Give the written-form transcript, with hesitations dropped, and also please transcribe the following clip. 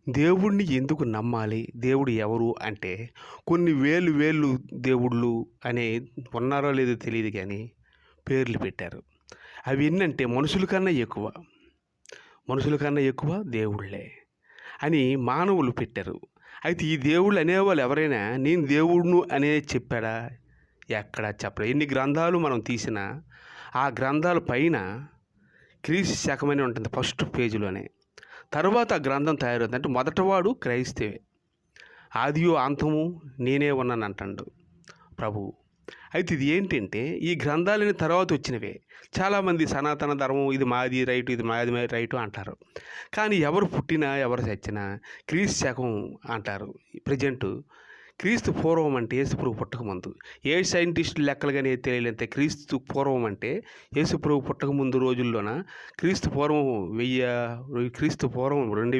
దేవుడిని ఎందుకు నమ్మాలి? దేవుడు ఎవరు అంటే, కొన్ని వేలు వేలు దేవుళ్ళు అనే ఉన్నారో లేదో తెలీదు గానీ, పేర్లు పెట్టారు. అవి ఎన్నంటే మనుషుల కన్నా ఎక్కువ. మనుషుల కన్నా ఎక్కువ దేవుళ్ళే అని మానవులు పెట్టారు. అయితే ఈ దేవుళ్ళు అనేవాళ్ళు ఎవరైనా నేను దేవుడును అనే చెప్పాడా? ఎక్కడా చెప్పలేదు. ఎన్ని గ్రంథాలు మనం తీసినా, ఆ గ్రంథాల పైన క్రీస్తు శకమని ఉంటుంది ఫస్ట్ పేజీలోనే. తర్వాత ఆ గ్రంథం తయారవుతుంది. అంటే మొదటవాడు క్రైస్తవే. ఆదియు అంతము నేనే ఉన్నానంటాడు ప్రభువు. అయితే ఇది ఏంటంటే ఈ గ్రంథాలని తర్వాత వచ్చినవే. చాలామంది సనాతన ధర్మం ఇది మాది రైటు, ఇది మాది రైటు అంటారు. కానీ ఎవరు పుట్టినా ఎవరు చచ్చినా క్రీస్తు శకం అంటారు. ప్రజెంటు క్రీస్తు పూర్వం అంటే యేసుప్రభు పుట్టకముందు. ఏ సైంటిస్టులు లెక్కలు కానీ తెలియలేంతే క్రీస్తు పూర్వం అంటే యేసుప్రభు పుట్టకముందు రోజుల్లోన క్రీస్తు పూర్వం 1000 క్రీస్తు పూర్వం 2000